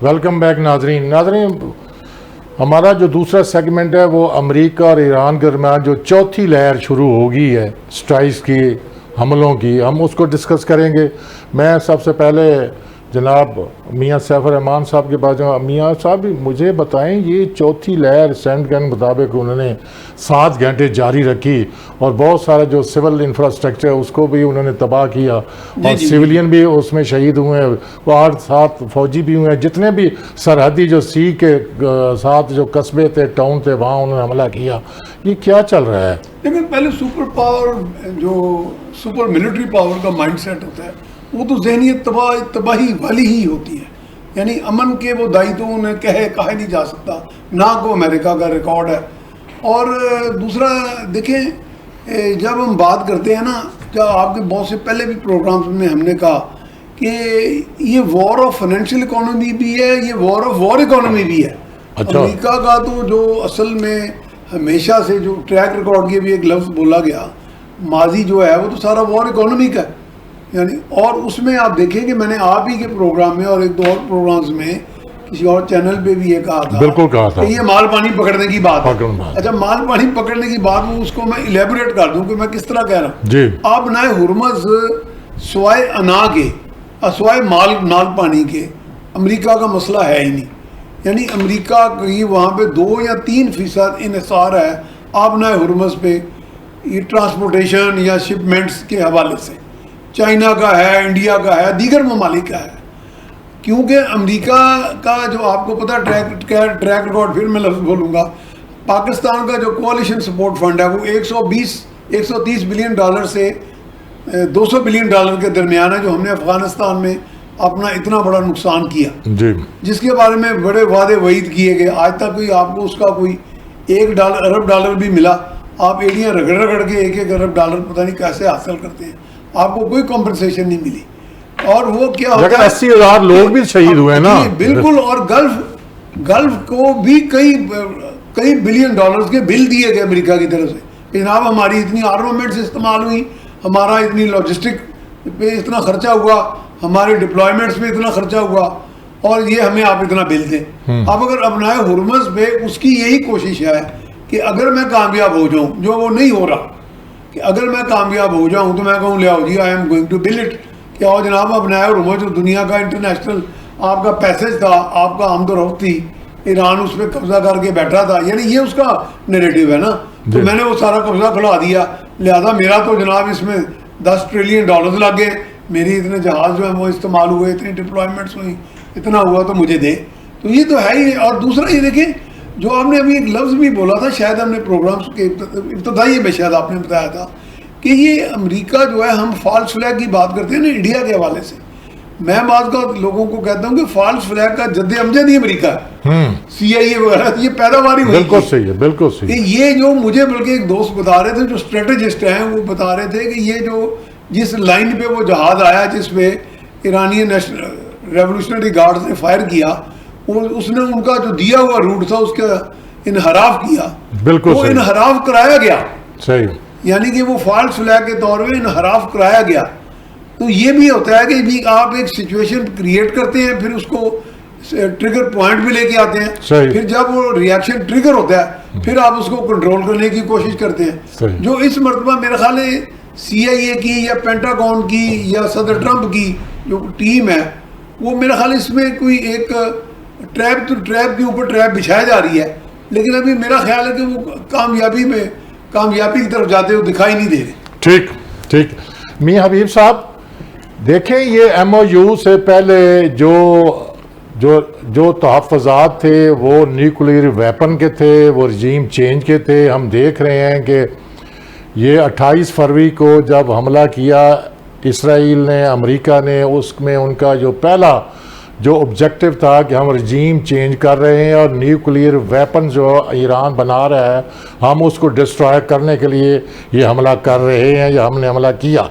Welcome back ناظرین ہمارا جو دوسرا سیگمنٹ ہے وہ امریکہ اور ایران کے درمیان جو چوتھی لہر شروع ہو گئی ہے اسٹرائکس کی، حملوں کی، ہم اس کو ڈسکس کریں گے۔ میں سب سے پہلے جناب میاں سیف الرحمان صاحب کے پاس جاؤں۔ میاں صاحب مجھے بتائیں، یہ چوتھی لہر سینٹ کے مطابق انہوں نے 7 گھنٹے جاری رکھی اور بہت سارا جو سول انفراسٹرکچر ہے اس کو بھی انہوں نے تباہ کیا اور سویلین بھی اس میں شہید ہوئے ہیں، 8-7 فوجی بھی ہوئے ہیں، جتنے بھی سرحدی جو سی کے ساتھ جو قصبے تھے، ٹاؤن تھے، وہاں انہوں نے حملہ کیا۔ یہ کیا چل رہا ہے؟ لیکن پہلے سپر پاور، جو سپر ملٹری پاور کا مائنڈ سیٹ ہوتا ہے وہ تو ذہنیت تباہی والی ہی ہوتی ہے، یعنی امن کے وہ دائی تو انہیں کہا نہیں جا سکتا، نہ کو امریکہ کا ریکارڈ ہے۔ اور دوسرا دیکھیں، جب ہم بات کرتے ہیں نا، جب آپ کے بہت سے پہلے بھی پروگرامز میں ہم نے کہا کہ یہ وار آف فائنینشیل اکانومی بھی ہے، یہ وار آف وار اکانومی بھی ہے۔ امریکہ کا تو جو اصل میں ہمیشہ سے جو ٹریک ریکارڈ کے بھی ایک لفظ بولا گیا، ماضی جو ہے وہ تو سارا وار اکانومی کا ہے، یعنی اور اس میں آپ دیکھیں کہ میں نے آپ ہی کے پروگرام میں اور ایک دو اور پروگرامز میں کسی اور چینل پہ بھی یہ کہا تھا، بالکل کہا تھا کہ یہ مال پانی پکڑنے کی بات ہے۔ اچھا، مال پانی پکڑنے کی بات، وہ اس کو میں الیبوریٹ کر دوں کہ میں کس طرح کہہ رہا ہوں جی۔ آپ نہ ہرمز سوائے انا کے، سوائے مال پانی کے امریکہ کا مسئلہ ہے ہی نہیں، یعنی امریکہ کی وہاں پہ 2 یا 3% انحصار ہے آپ نہ ہرمز پہ، یہ ٹرانسپورٹیشن یا شپمنٹس کے حوالے سے چائنا کا ہے، انڈیا کا ہے، دیگر ممالک کا ہے۔ کیونکہ امریکہ کا جو آپ کو پتہ ٹریک ریکارڈ، پھر میں لفظ بولوں گا، پاکستان کا جو کوalition سپورٹ فنڈ ہے وہ 130 بلین ڈالر سے 200 بلین ڈالر کے درمیان ہے، جو ہم نے افغانستان میں اپنا اتنا بڑا نقصان کیا، جس کے بارے میں بڑے وعدے وعید کیے گئے۔ آج تک کوئی آپ کو اس کا کوئی $1 ارب ڈالر بھی ملا؟ آپ ایڑیاں رگڑ کے 1 ارب ڈالر پتہ نہیں کیسے حاصل کرتے ہیں، آپ کو کوئی کمپنسیشن نہیں ملی۔ اور وہ کیا ہوتا ہے، 80,000 لوگ بھی شہید ہوئے نا، بالکل۔ اور گلف کو بھی کئی بلین ڈالرز کے بل دیے گئے امریکہ کی طرف سے کہ جناب ہماری اتنی آرمامنٹس استعمال ہوئی، ہمارا اتنی لاجسٹک پہ اتنا خرچہ ہوا، ہمارے ڈپلائمنٹس پہ اتنا خرچہ ہوا، اور یہ ہمیں آپ اتنا بل دیں۔ اب اگر ابنائے ہرمز پہ اس کی یہی کوشش ہے کہ اگر میں کامیاب ہو جاؤں، جو وہ نہیں ہو رہا، کہ اگر میں کامیاب ہو جاؤں تو میں کہوں لے آؤ جی I am going to bill it, کہ آؤ جناب ابنائے ہرمز جو دنیا کا انٹرنیشنل آپ کا پیسج تھا، آپ کا آمد و رفت تھی، ایران اس پہ قبضہ کر کے بیٹھا تھا، یعنی یہ اس کا نیریٹو ہے نا، تو میں نے وہ سارا قبضہ کھلا دیا، لہذا میرا تو جناب اس میں $10 ٹریلین لگ گئے، میری اتنے جہاز جو ہیں وہ استعمال ہوئے، اتنی ڈپلائمنٹس ہوئی، اتنا ہوا تو مجھے دے۔ تو یہ تو ہے ہی۔ اور دوسرا یہ دیکھیں، جو آپ نے ابھی ایک لفظ بھی بولا تھا، شاید ہم نے پروگرامس کے ابتدائی میں شاید آپ نے بتایا تھا کہ یہ امریکہ جو ہے، ہم فالس فلیگ کی بات کرتے ہیں نا انڈیا کے حوالے سے، میں بعض کا لوگوں کو کہتا ہوں کہ فالس فلیگ کا جد امجد ہی امریکہ ہے، CIA وغیرہ، یہ پیداواری ہوئی۔ بالکل صحیح ہے، بالکل صحیح۔ کہ یہ جو مجھے بلکہ ایک دوست بتا رہے تھے جو اسٹریٹجسٹ ہیں، وہ بتا رہے تھے کہ یہ جو جس لائن پہ وہ جہاز آیا جس پہ ایرانی ریولوشنری گارڈز نے فائر کیا، اس نے ان کا جو دیا ہوا روٹ تھا اس کا انحراف کیا، بالکل وہ انحراف کرایا گیا، صحیح، یعنی کہ وہ فالس فلیگ کے طور پہ انحراف کرایا گیا۔ تو یہ بھی ہوتا ہے کہ بھی آپ ایک سچویشن کریٹ کرتے ہیں، پھر اس کو ٹریگر پوائنٹ پہ لے کے آتے ہیں، پھر جب وہ ریاکشن ٹریگر ہوتا ہے پھر آپ اس کو کنٹرول کرنے کی کوشش کرتے ہیں۔ جو اس مرتبہ میرا خیال ہے CIA کی یا پینٹاگون کی یا صدر ٹرمپ کی جو ٹیم ہے، وہ میرا خیال اس میں کوئی ایک ٹریپ کے اوپر ٹریپ بچھائی جا رہی ہے، لیکن ابھی میرا خیال ہے کہ وہ کامیابی کی طرف جاتے ہوئے دکھائی نہیں دے رہے۔ ٹھیک۔ میاں حبیب صاحب دیکھیں، یہ MOU سے پہلے جو تحفظات تھے وہ نیوکلیر ویپن کے تھے، وہ رجیم چینج کے تھے۔ ہم دیکھ رہے ہیں کہ یہ 28 فروری کو جب حملہ کیا اسرائیل نے، امریکہ نے، اس میں ان کا جو پہلا جو آبجیکٹو تھا کہ ہم رجیم چینج کر رہے ہیں اور نیوکلیر ویپن جو ایران بنا رہا ہے ہم اس کو ڈسٹرائے کرنے کے لیے یہ حملہ کر رہے ہیں یا ہم نے حملہ کیا۔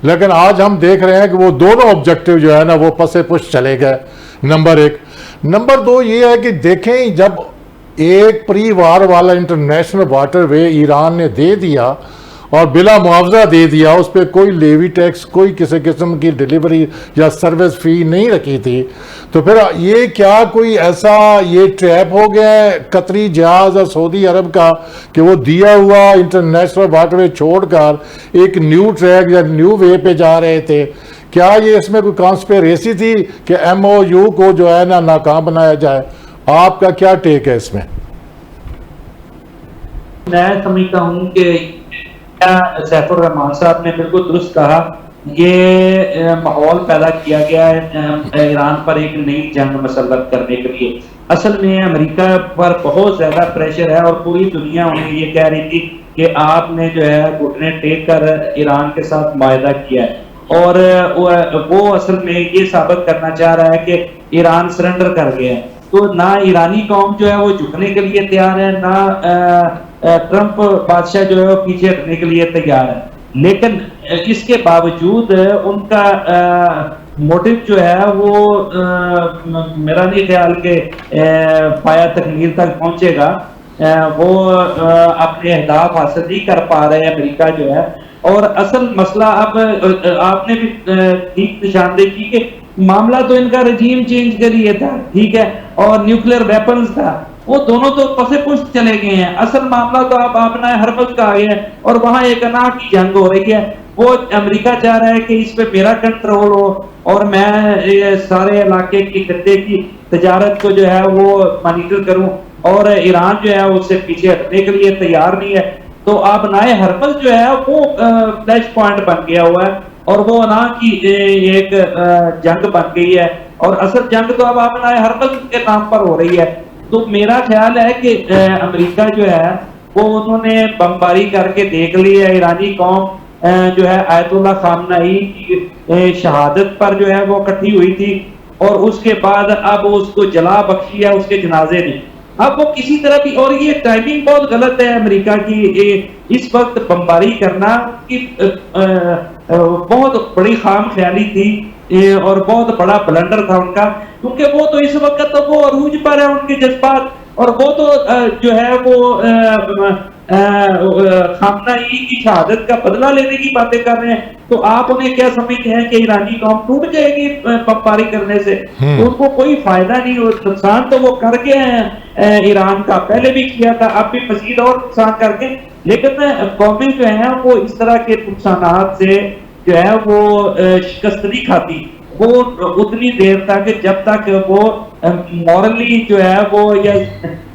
لیکن آج ہم دیکھ رہے ہیں کہ وہ دونوں آبجیکٹو جو ہے نا وہ پس پش چلے گئے، نمبر 1۔ نمبر 2 یہ ہے کہ دیکھیں، جب ایک پری وار والا انٹرنیشنل واٹر وے ایران نے دے دیا اور بلا معاوضہ دے دیا, اس پہ کوئی لیوی ٹیکس, کوئی کسی قسم کی ڈیلیوری یا سروس فی نہیں رکھی تھی, تو پھر یہ کیا کوئی ایسا یہ ٹریپ ہو گیا ہے قطری جہاز اور سعودی عرب کا کہ وہ دیا ہوا انٹرنیشنل واٹر وے چھوڑ کر ایک نیو ٹریک یا نیو وے پہ جا رہے تھے؟ کیا یہ اس میں کوئی کانسپیریسی تھی کہ ایم او یو کو جو ہے نا ناکام بنایا جائے؟ آپ کا کیا ٹیک ہے اس میں؟ میں سمجھتا ہوں کہ سیف الرحمان صاحب نے بالکل درست کہا, یہ ماحول پیدا کیا گیا ہے ایران پر ایک نئی جنگ مسلط کرنے کے لیے. اصل میں امریکہ پر بہت زیادہ پریشر ہے اور پوری دنیا انہیں یہ کہہ رہی تھی کہ آپ نے جو ہے گھٹنے ٹیک کر ایران کے ساتھ معاہدہ کیا ہے, اور وہ اصل میں یہ ثابت کرنا چاہ رہا ہے کہ ایران سرنڈر کر گیا ہے. تو نہ ایرانی قوم جو ہے وہ جھکنے کے لیے تیار ہے, نہ ٹرمپ بادشاہ جو ہے وہ پیچھے ہٹنے کے لیے تیار ہے. لیکن اس کے باوجود ان کا موٹو جو ہے وہ میرا نہیں خیال کہ پایا تکمیل تک پہنچے گا. وہ اپنے اہداف حاصل نہیں کر پا رہے امریکہ جو ہے. اور اصل مسئلہ اب آپ نے بھی ٹھیک نشاندہی کی کہ معاملہ تو ان کا رجیم چینج کے لیے تھا, ٹھیک ہے, اور نیوکلیر ویپنز تھا, وہ دونوں تو پسے پشت چلے گئے ہیں. اصل معاملہ تو اب اپنا ہرمز کا آگیا ہے اور وہاں ایک انا کی جنگ ہو رہی ہے. وہ امریکہ چاہ رہا ہے کہ اس پہ میرا کنٹرول ہو اور میں سارے علاقے کی خطے کی تجارت کو جو ہے وہ مانیٹر کروں, اور ایران جو ہے اس سے پیچھے ہٹنے کے لیے تیار نہیں ہے. تو اب نئے ہرمز جو ہے وہ فلیش پوائنٹ بن گیا ہوا ہے اور وہ نا کی ایک جنگ بن گئی ہے, اور اصل جنگ تو اب آپ نئے ہرمز کے نام پر ہو رہی ہے. تو میرا خیال ہے کہ امریکہ جو ہے وہ انہوں نے بمباری کر کے دیکھ لی ہے. ایرانی قوم جو ہے آیت اللہ خامنہئی کی شہادت پر جو ہے وہ اکٹھی ہوئی تھی, اور اس کے بعد اب اس کو جلا بخشی ہے اس کے جنازے نے. اب وہ کسی طرح بھی, اور یہ ٹائمنگ بہت غلط ہے امریکہ کی اس وقت بمباری کرنا, کی بہت بڑی خام خیالی تھی اور بہت بڑا بلنڈر تھا ان کا, کیونکہ وہ تو اس وقت تو وہ عروج پر ہے ان کے جذبات, اور وہ تو جو ہے وہ خامنہئی کی شہادت کا بدلہ لینے کی باتیں کر رہے ہیں. تو آپ انہیں کیا سمجھتے ہیں کہ ایرانی قوم ٹوٹ جائے گی بمباری کرنے سے؟ تو ان کو کوئی فائدہ نہیں ہو. نقصان تو وہ کر کے ہیں ایران کا, پہلے بھی کیا تھا, اب بھی مزید اور نقصان کر کے. لیکن قومیں جو ہیں وہ اس طرح کے نقصانات سے جو ہے وہ شکست نہیں کھاتی وہ اتنی دیر تک جب تک وہ مورلی جو ہے وہ یا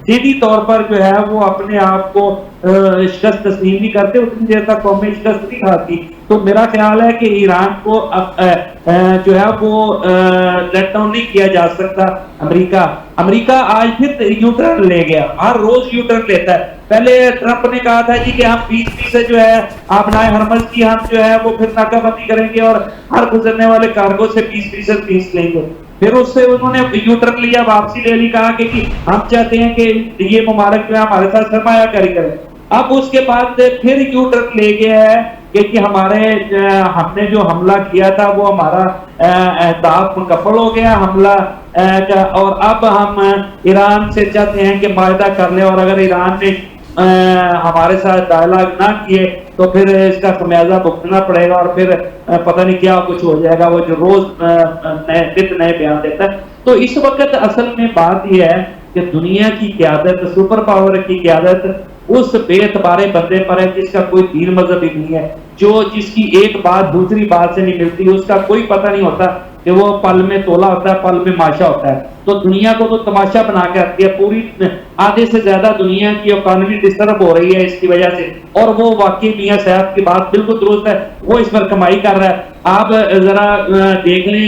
ذہنی طور پر جو ہے وہ اپنے آپ کو شکست تسلیم نہیں کرتے, اتنی دیر تک قومیں شکست نہیں کھاتی. تو میرا خیال ہے کہ ایران کو جو ہے وہ لیٹ ڈاؤن نہیں کیا جا سکتا. امریکہ آج پھر یو ٹرن لے گیا, ہر روز یو ٹرن لیتا ہے. پہلے ٹرمپ نے کہا تھا جی کہ ہم 20% جو ہے آپ نئے ہرمز کی ہم جو ہے وہ پھر ناکہ بندی کریں گے اور ہر گزرنے والے کارگو سے 20% فیس لیں گے. پھر اس سے انہوں نے یو ٹرن لیا, واپسی لے لی, کہا کہ ہم چاہتے ہیں کہ یہ ممالک جو ہے ہمارے ساتھ سرمایہ کاری کریں. اب اس کے بعد پھر یو ٹرن لے گیا ہے کہ ہم نے جو حملہ کیا تھا وہ ہمارا اہداف مکمل ہو گیا حملہ کا, اور اب ہم ایران سے چاہتے ہیں کہ معاہدہ کر لیں, اور اگر ایران نے ہمارے ساتھ ڈائلاگ نہ کیے تو پھر اس کا خمیازہ بھگتنا پڑے گا, اور پھر پتہ نہیں کیا کچھ ہو جائے گا. وہ جو روز نئے بیان دیتا ہے. تو اس وقت اصل میں بات یہ ہے کہ دنیا کی قیادت, سپر پاور کی قیادت اس بے اعتبارے بندے پر ہے جس کا کوئی دین مذہب ہی نہیں ہے, جس کی ایک بات دوسری بات سے نہیں ملتی, اس کا کوئی پتہ نہیں ہوتا کہ وہ پل میں تولا ہوتا ہے, پل میں ماشا ہوتا ہے. تو دنیا کو تو تماشا بنا کے رکھتی ہے. پوری آدھے سے زیادہ دنیا کی اکانومی ڈسٹرب ہو رہی ہے اس کی وجہ سے, اور وہ واقعی میاں صاحب کی بات بالکل درست ہے, وہ اس پر کمائی کر رہا ہے. آپ ذرا دیکھ لیں,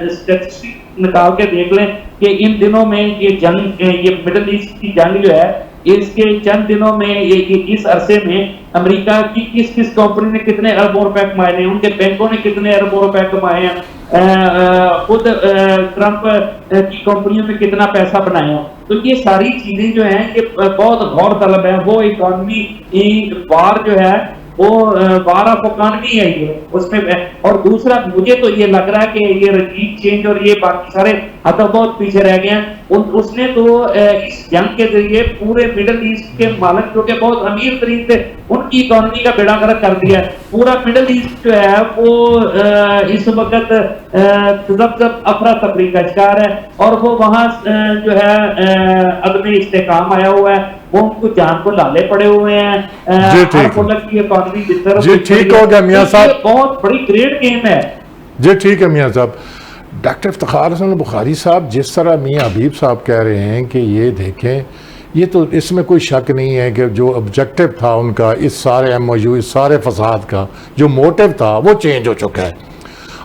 اسٹیٹسٹک نکال کے دیکھ لیں کہ ان دنوں میں یہ جنگ, یہ مڈل ایسٹ کی جنگ جو ہے, اس کے چند دنوں میں اس عرصے میں امریکہ کی کس کمپنی نے کتنے اربوں روپے کمائے ہیں, ان کے بینکوں نے کتنے اربوں روپے کمائے ہیں, خود ٹرمپ کی کمپنیوں میں کتنا پیسہ بنایا. تو یہ ساری چیزیں جو ہیں یہ بہت غور طلب ہے. وہ اکانومی وار جو ہے وہ بارہ فوقانوی ہے یہ اس میں. اور دوسرا مجھے تو یہ لگ رہا ہے کہ یہ رجیم چینج اور یہ باقی سارے حتب بہت پیچھے رہ گئے ہیں. اس نے تو اس جنگ کے ذریعے پورے مڈل ایسٹ کے مالک جو کہ بہت امیر ترین تھے ان کی اکانومی کا بیڑا گرک کر دیا ہے. پورا مڈل ایسٹ جو ہے وہ اس وقت افراتفری کا شکار ہے اور وہ وہاں جو ہے عدم استحکام آیا ہوا ہے. وہ ان کو جان کو لالے پڑے ہوئے ہیں. جی ٹھیک کی اکانومی جس طرح جی ٹھیک ہو گیا میاں صاحب, بہت بڑی گریٹ گیم ہے. جی ٹھیک ہے میاں صاحب. ڈاکٹر افتخار حسن بخاری صاحب جس طرح میاں حبیب صاحب کہہ رہے ہیں کہ یہ دیکھیں, یہ تو اس میں کوئی شک نہیں ہے کہ جو آبجیکٹو تھا ان کا اس سارے ایم او یو, اس سارے فساد کا جو موٹو تھا وہ چینج ہو چکا ہے.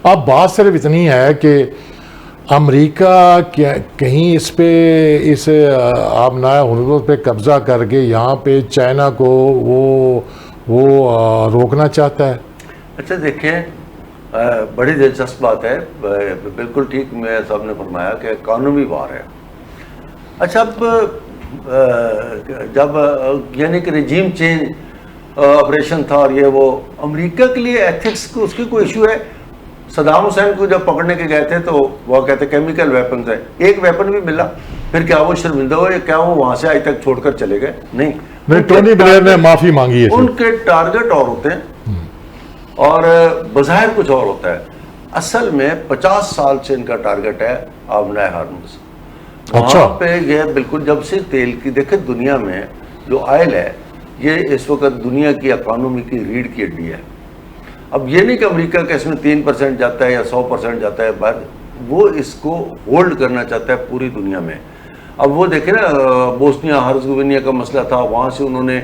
اب بات صرف اتنی ہے کہ امریکہ کہیں اس پہ اس آبنائے حدود پہ قبضہ کر کے یہاں پہ چائنا کو وہ روکنا چاہتا ہے. اچھا دیکھیں, بڑی دلچسپ بات ہے, بالکل ٹھیک میں صاحب نے فرمایا کہ اکانومی وار ہے. اچھا اب جب یعنی کہ رجیم چینج آپریشن تھا اور یہ وہ امریکہ کے لیے ایتھکس کو اس کی کوئی ایشو ہے. صدام حسین کو جب پکڑنے کے گئے تھے تو وہ کہتے کیمیکل ویپنز ہے, ایک ویپن بھی ملا, پھر کیا وہ شرمندہ ہوئے, کیا وہ وہاں سے آج تک چھوڑ کر چلے گئے؟ نہیں, ٹونی بلیئر نے معافی مانگی ہے. ان کے ٹارگٹ اور ہوتے ہیں اور بظاہر کچھ اور ہوتا ہے. اصل میں 50 سال سے ان کا ٹارگٹ ہے آبنائے ہارمز. وہاں پہ یہ بالکل جب سے تیل کی دیکھیں دنیا میں جو آئل ہے یہ اس وقت دنیا کی اکانومی کی ریڑھ کی ہڈی ہے. اب یہ نہیں کہ امریکہ کا اس میں 3% جاتا ہے یا 100% جاتا ہے, بعد وہ اس کو ہولڈ کرنا چاہتا ہے پوری دنیا میں. اب وہ دیکھیں نا بوسنیا ہرزگوینیا کا مسئلہ تھا, وہاں سے انہوں نے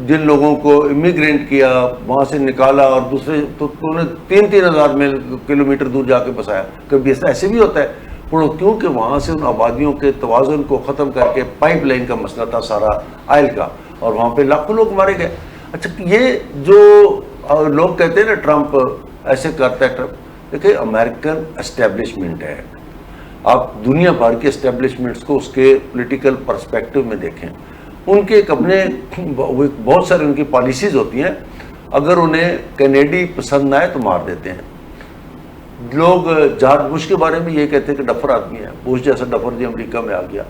جن لوگوں کو امیگرینٹ کیا وہاں سے نکالا اور دوسرے تو انہوں نے 3,000 میل کلومیٹر دور جا کے بسایا. کبھی ایسے بھی ہوتا ہے کیونکہ وہاں سے ان آبادیوں کے توازن کو ختم کر کے پائپ لائن کا مسئلہ تھا سارا آئل کا, اور وہاں پہ لاکھوں لوگ مارے گئے. اچھا یہ جو لوگ کہتے ہیں نا ٹرمپ ایسے کرتا ہے, ٹرمپ دیکھیں امریکن اسٹیبلشمنٹ ہے, آپ دنیا بھر کے اسٹیبلشمنٹس کو اس کے پولیٹیکل پرسپیکٹو میں دیکھیں, ان کے ایک اپنے بہت سارے ان کی پالیسیز ہوتی ہیں, اگر انہیں کینیڈی پسند نہ آئے تو مار دیتے ہیں. لوگ جارج بش کے بارے میں یہ کہتے ہیں کہ ڈفر آدمی ہے, بش جیسا ڈفر جو امریکہ میں آ گیا.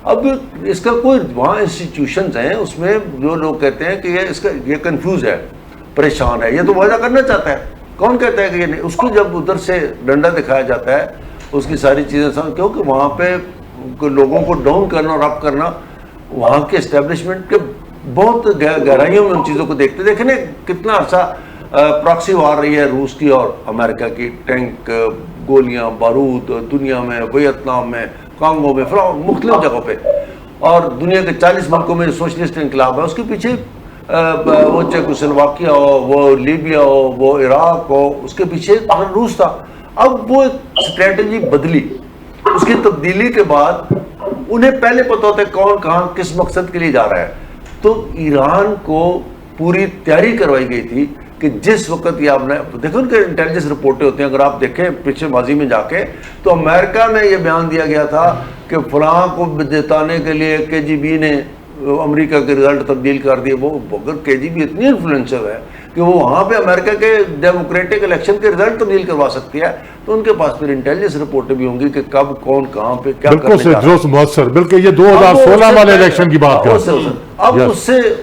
اب اس کا کوئی وہاں انسٹیٹیوشنز ہیں اس میں جو لوگ کہتے ہیں کہ یہ کنفیوز ہے, پریشان ہے, یہ تو وعدہ کرنا چاہتا ہے. کون کہتا ہے کہ یہ نہیں؟ اس کو جب ادھر سے ڈنڈا دکھایا جاتا ہے اس کی ساری چیزیں کیونکہ وہاں پہ لوگوں کو ڈاؤن کرنا اور اپ کرنا, وہاں کے اسٹیبلشمنٹ کے بہت گہرائیوں میں ان چیزوں کو دیکھتے. دیکھیں نا کتنا عرصہ پراکسی وار رہی ہے روس کی اور امریکہ کی, ٹینک گولیاں بارود دنیا میں, ویتنام میں, کانگو میں, مختلف جگہوں پہ, اور دنیا کے 40 ملکوں میں سوشلسٹ انقلاب ہے. اس کے پیچھے وہ چیکوسلواکیہ ہو, وہ لیبیا ہو, وہ عراق ہو, اس کے پیچھے روس تھا. اب وہ اسٹریٹجی بدلی, اس کی تبدیلی کے بعد انہیں پہلے پتہ ہوتا ہے کون کہاں کس مقصد کے لیے جا رہا ہے. تو ایران کو پوری تیاری کروائی گئی تھی کہ جس وقت یہ آپ نے دیکھو ان کے انٹیلیجنس رپورٹیں ہوتی ہیں, اگر آپ دیکھیں پیچھے ماضی میں جا کے تو امریکہ میں یہ بیان دیا گیا تھا کہ فلاں کو جتانے کے لیے KGB نے امریکہ کے رزلٹ تبدیل کر دیے. وہ اگر KGB اتنی انفلوئنشل ہے کہ وہ وہاں پہ امریکہ کے ڈیموکریٹک الیکشن کے رزلٹ تبدیل کروا سکتی ہے, تو ان کے پاس پھر انٹیلیجنس رپورٹیں بھی ہوں گی کہ کب کون کہاں پہ کیا کرنے جا رہا ہے. مؤثر بالکل یہ 2016 والے الیکشن کی بات کر. اب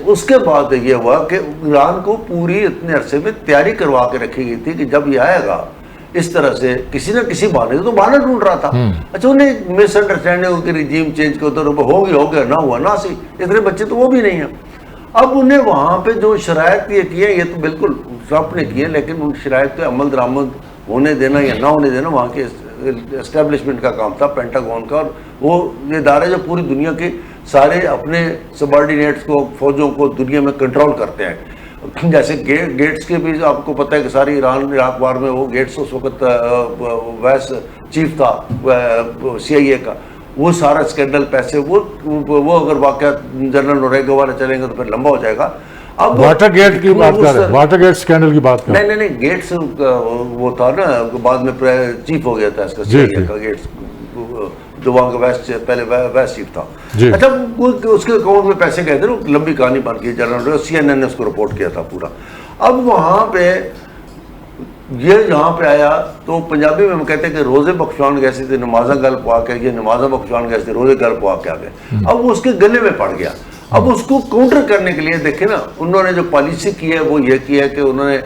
اس کے بعد یہ ہوا کہ ایران کو پوری اتنے عرصے میں تیاری کروا کے رکھی گئی تھی کہ جب یہ آئے گا اس طرح سے کسی نہ کسی بہانے سے, تو بہانا ڈھونڈ رہا تھا. اچھا انہیں مس انڈرسٹینڈنگ کہ رجیم چینج کے ادھر ہو گیا نہ ہوا نہ سی, اتنے بچے تو وہ بھی نہیں ہیں. اب انہیں وہاں پہ جو شرائط یہ کی ہے یہ تو بالکل ٹرمپ نے کی ہے, لیکن ان شرائط پہ عمل درآمد ہونے دینا یا نہ ہونے دینا وہاں کے اسٹیبلشمنٹ کا کام تھا, پینٹاگون کا. اور وہ یہ ادارے جو پوری دنیا کے سارے اپنے سبارڈینیٹس کو, فوجوں کو دنیا میں کنٹرول کرتے ہیں. جیسے گیٹس کے بھی آپ کو پتہ ہے کہ ساری ایران عراق وار میں وہ گیٹس اس وقت وائس چیف تھا CIA کا, وہ سارا اسکینڈل پیسے وہ اگر واقعہ جنرل نوریگا والے چلیں گے تو پھر لمبا ہو جائے گا. اب واٹر گیٹ کی بات کر رہے ہیں, واٹر گیٹ اسکینڈل کی بات کر رہے ہیں. نہیں گیٹس وہ تھا نا, بعد میں چیف ہو گیا تھا اس کا CIA کا گیٹس. جو وہاں کا ویسٹ پہلے ویسٹ چیف تھا. جی. اچھا اس کے اکاؤنٹ میں پیسے گئے تھے نا, لمبی کہانی بن گئی, جنرل CNN نے اس کو رپورٹ کیا تھا پورا. اب وہاں پہ یہ یہاں پہ آیا تو پنجابی میں ہم کہتے ہیں کہ روزے بخشوان گئے تھے, نمازاں گل پوا کے, یہ نمازاں بخشوان گئے تھے, روزے گل پوا کے آ گئے. اب وہ اس کے گلے میں پڑ گیا. اب اس کو کاؤنٹر کرنے کے لیے دیکھیں نا, انہوں نے جو پالیسی کی ہے وہ یہ کی ہے کہ انہوں نے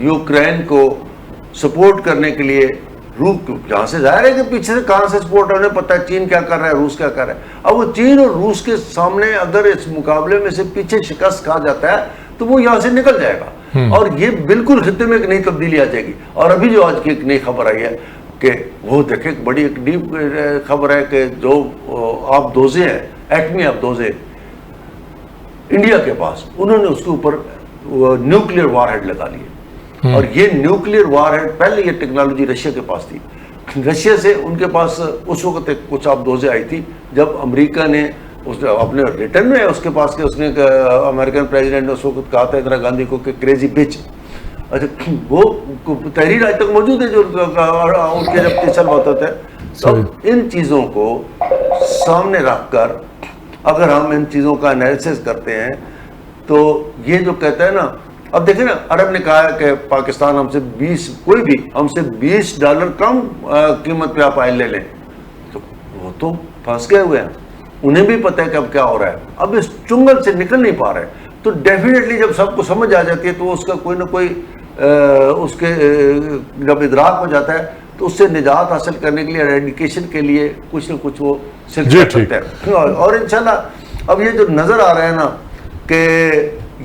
یوکرین کو سپورٹ کرنے کے لیے جہاں سے ظاہر ہے کہ پیچھے سے کہاں سے سپورٹ ہے, انہیں پتہ ہے چین کیا کر رہا ہے, روس کیا کر رہا ہے. اب وہ چین اور روس کے سامنے اگر اس مقابلے میں سے پیچھے شکست کھا جاتا ہے تو وہ یہاں سے نکل جائے گا, اور یہ بالکل خطے میں ایک نئی تبدیلی آ جائے گی. اور ابھی جو آج کی ایک نئی خبر آئی ہے کہ وہ دیکھیں بڑی ایک ڈیپ خبر ہے کہ جو آپ دوزے ہیں, ایٹمی آپ دوزے انڈیا کے پاس, انہوں نے اس کے اوپر نیوکلیئر وار ہیڈ لگا لیے. اور یہ نیوکلیئر وار ہیڈ, پہلے یہ ٹیکنالوجی رشیا کے پاس تھی. رشیا سے ان کے پاس اس وقت کچھ آپ دوزے آئی تھی جب امریکہ نے اپنے ریٹرن میں اس کے پاس کہ اس نے امریکن پریزیڈنٹ نے اس وقت کہا تھا اندرا گاندھی کو کہ کریزی بچ. اچھا وہ تحریر آج تک موجود ہے جو ان کے جب 30 سال ہوتا تھا. تو ان چیزوں کو سامنے رکھ کر اگر ہم ان چیزوں کا انالیسس کرتے ہیں تو یہ جو کہتا ہے نا, اب دیکھیں نا, عرب نے کہا ہے کہ پاکستان ہم سے کوئی بھی ہم سے $20 کم قیمت پہ آپ آئل لے لیں, تو وہ تو پھنس گئے ہوئے ہیں. انہیں بھی پتہ ہے کہ اب کیا ہو رہا ہے, اب اس چنگل سے نکل نہیں پا رہے. تو ڈیفینیٹلی جب سب کو سمجھ آ جاتی ہے تو اس کا کوئی نہ کوئی اس کے جب ادراک ہو جاتا ہے تو اس سے نجات حاصل کرنے کے لیے, ایڈیکیشن کے لیے کچھ نہ کچھ وہ سلسلہ کرتا ہے. اور انشاءاللہ اب یہ جو نظر آ رہا ہے نا کہ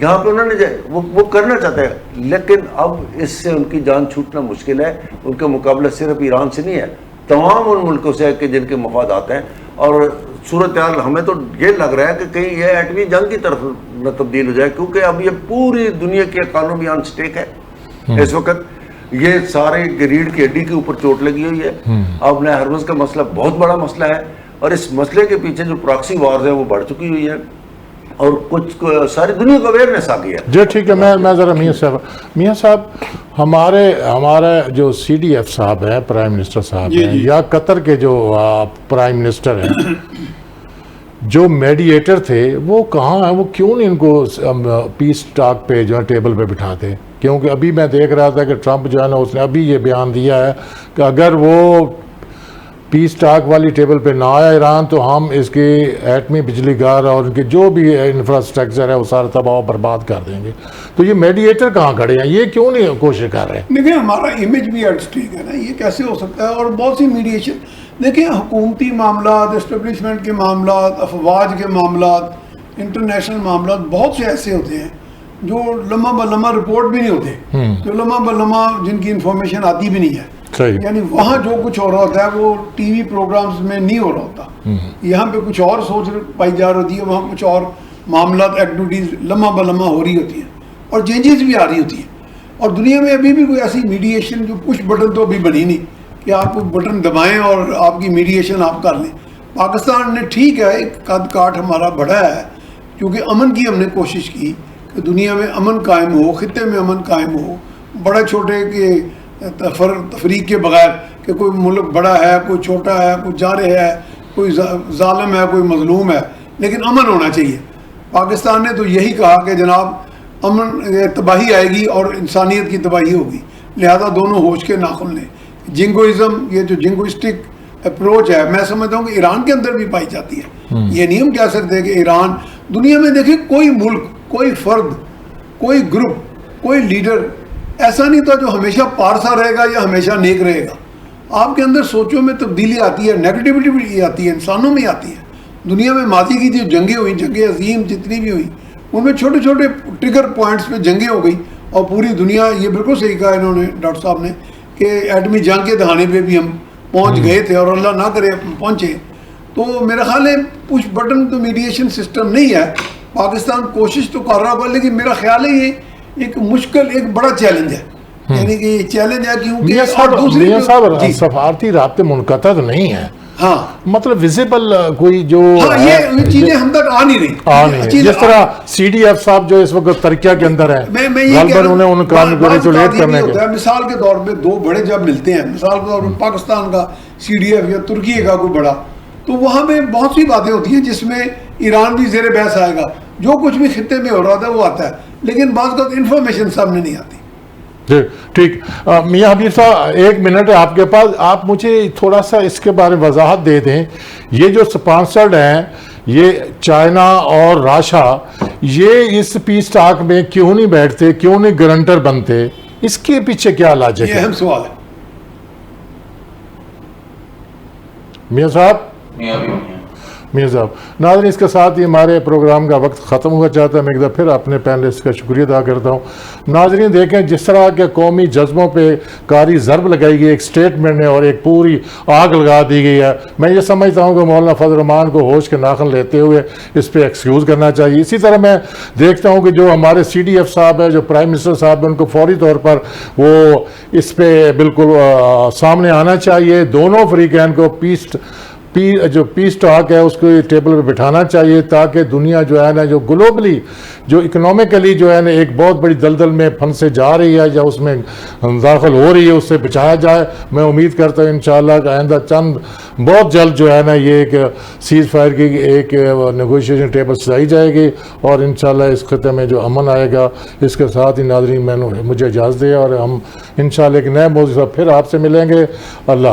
یہاں پہ انہوں نے وہ کرنا چاہتے ہیں, لیکن اب اس سے ان کی جان چھوٹنا مشکل ہے. ان کا مقابلہ صرف ایران سے نہیں ہے, تمام ان ملکوں سے ہے کہ جن کے مفادات ہیں. اور صورتحال ہمیں تو یہ لگ رہا ہے کہ کہیں یہ ایٹمی جنگ کی طرف نہ تبدیل ہو جائے, کیونکہ اب یہ پوری دنیا کی اکانومی آن سٹیک ہے اس وقت. یہ سارے ریڑھ کی ہڈی کے اوپر چوٹ لگی ہوئی ہے. اب نئے ہرمز کا مسئلہ بہت بڑا مسئلہ ہے, اور اس مسئلے کے پیچھے جو پراکسی وارز ہیں وہ بڑھ چکی ہوئی ہے, اور کچھ ساری دنیا کو اویئرنیس آ گئی ہے. جی ٹھیک ہے, میں ذرا میاں صاحب ہمارے جو CDF صاحب ہیں, پرائم منسٹر صاحب ہیں, یا قطر کے جو پرائم منسٹر ہیں, جو میڈیٹر تھے وہ کہاں ہیں, وہ کیوں نہیں ان کو پیس ٹاک پہ جو ہے ٹیبل پہ بٹھاتے؟ کیونکہ ابھی میں دیکھ رہا تھا کہ ٹرمپ جو ہے نا اس نے ابھی یہ بیان دیا ہے کہ اگر وہ پیس ٹاک والی ٹیبل پہ نہ آیا ایران تو ہم اس کے ایٹمی بجلی گھر اور ان کے جو بھی انفراسٹرکچر ہے وہ سارا تباہ و برباد کر دیں گے. تو یہ میڈیٹر کہاں کھڑے ہیں, یہ کیوں نہیں کوشش کر رہے ہیں؟ دیکھیں ہمارا امیج بھی ایٹ اسٹیک ہے نا, یہ کیسے ہو سکتا ہے. اور بہت سی میڈیشن دیکھیں, حکومتی معاملات, اسٹیبلشمنٹ کے معاملات, افواج کے معاملات, انٹرنیشنل معاملات بہت سے ایسے ہوتے ہیں جو لمحہ بلمحہ رپورٹ بھی نہیں ہوتے, جو لمحہ بلمحہ جن کی انفارمیشن آتی بھی نہیں ہے. یعنی وہاں جو کچھ ہو رہا ہوتا ہے وہ ٹی وی پروگرامز میں نہیں ہو رہا ہوتا. یہاں پہ کچھ اور سوچ پائی جا رہی ہے, وہاں کچھ اور معاملات, ایکٹیویٹیز لمحہ بلمحہ ہو رہی ہوتی ہیں, اور چینجز بھی آ رہی ہوتی ہیں. اور دنیا میں ابھی بھی کوئی ایسی میڈیشن جو پش بٹن تو ابھی بنی نہیں کہ آپ کو بٹن دبائیں اور آپ کی میڈیشن آپ کر لیں. پاکستان نے ٹھیک ہے ایک قد کاٹ ہمارا بڑھا ہے, کیونکہ امن کی ہم نے کوشش کی کہ دنیا میں امن قائم ہو, خطے میں امن قائم ہو, بڑے چھوٹے کے تفریق کے بغیر کہ کوئی ملک بڑا ہے, کوئی چھوٹا ہے, کوئی جارح ہے, کوئی ظالم ہے, کوئی مظلوم ہے, لیکن امن ہونا چاہیے. پاکستان نے تو یہی کہا کہ جناب امن تباہی آئے گی اور انسانیت کی تباہی ہوگی, لہذا دونوں ہوش کے ناخن لیں. جنگوئزم, یہ جو جنگوسٹک اپروچ ہے, میں سمجھتا ہوں کہ ایران کے اندر بھی پائی جاتی ہے. یہ نہیں ہم کہہ سکتے کہ ایران, دنیا میں دیکھیں کوئی ملک, کوئی فرد, کوئی گروپ, کوئی لیڈر ایسا نہیں تھا جو ہمیشہ پارسا رہے گا یا ہمیشہ نیک رہے گا. آپ کے اندر سوچوں میں تبدیلی آتی ہے, نیگیٹیوٹی بھی آتی ہے, انسانوں میں آتی ہے. دنیا میں ماضی کی جو جنگیں ہوئیں, جنگیں عظیم جتنی بھی ہوئیں, ان میں چھوٹے چھوٹے ٹریگر پوائنٹس پہ جنگیں ہو گئی, اور پوری دنیا, یہ بالکل صحیح کہا انہوں نے ڈاکٹر صاحب نے, کہ ایٹمی جنگ کے دہانے پہ بھی ہم پہنچ گئے تھے, اور اللہ نہ کرے پہنچے. تو میرا خیال ہے پش بٹن تو میڈیشن سسٹم نہیں ہے. پاکستان کوشش تو کر رہا ہوگا, لیکن میرا خیال ہے یہ ایک مشکل, ایک بڑا چیلنج ہے. یعنی کہ یہ چیلنج ہے کیونکہ میاں صاحب سفارتی رابطے منقطع نہیں ہیں, ہاں مطلب ویزیبل کوئی جو یہ چیزیں ہم تک آ نہیں رہی. جس طرح CDF صاحب جو اس وقت ترکیہ کے اندر ہے, انہیں کام ریگولیٹ کرنے کے, مثال کے طور پہ دو بڑے جب ملتے ہیں, مثال کے طور پہ پاکستان کا CDF یا ترکی کا کوئی بڑا, تو تو وہاں میں بہت سی باتیں ہوتی ہیں جس میں ایران بھی زیر بحث آئے گا. جو کچھ بھی خطے میں ہو رہا تھا وہ آتا ہے, لیکن بعض کا انفارمیشن سامنے نہیں آتی. جی ٹھیک. میاں حبیب صاحب 1 منٹ ہے آپ کے پاس, آپ مجھے تھوڑا سا اس کے بارے میں وضاحت دے دیں. یہ جو سپانسرڈ ہیں یہ چائنا اور راشا, یہ اس پیس ٹاک میں کیوں نہیں بیٹھتے, کیوں نہیں گارنٹر بنتے, اس کے پیچھے کیا لاجک یہ ہے؟ اہم سوال ہے. میاں صاحب میاں صاحب, ناظرین اس کے ساتھ ہی ہمارے پروگرام کا وقت ختم ہوا چاہتا ہے. میں ایک دفعہ پھر اپنے پینلسٹ کا شکریہ ادا کرتا ہوں. ناظرین دیکھیں جس طرح کے قومی جذبوں پہ کاری ضرب لگائی گئی, ایک سٹیٹمنٹ ہے اور ایک پوری آگ لگا دی گئی ہے. میں یہ سمجھتا ہوں کہ مولانا فضل الرحمان کو ہوش کے ناخن لیتے ہوئے اس پہ ایکسکیوز کرنا چاہیے. اسی طرح میں دیکھتا ہوں کہ جو ہمارے CDF صاحب ہے, جو پرائم منسٹر صاحب ہیں, ان کو فوری طور پر وہ اس پہ بالکل سامنے آنا چاہیے. دونوں فریقین کو جو پیس ٹاک ہے اس کو ٹیبل پہ بٹھانا چاہیے, تاکہ دنیا جو ہے نا, جو گلوبلی جو اکنومیکلی جو ہے نا ایک بہت بڑی دلدل میں پھنسے جا رہی ہے یا اس میں داخل ہو رہی ہے, اس سے بچایا جائے. میں امید کرتا ہوں انشاءاللہ کہ آئندہ چند بہت جلد جو ہے نا یہ ایک سیز فائر کی ایک نیگوشیشن ٹیبل سجائی جائے گی, اور انشاءاللہ اس خطے میں جو امن آئے گا. اس کے ساتھ ہی ناظرین مجھے اجازت دے, اور ہم انشاءاللہ ایک نئے موضوع سے پھر آپ سے ملیں گے. اللہ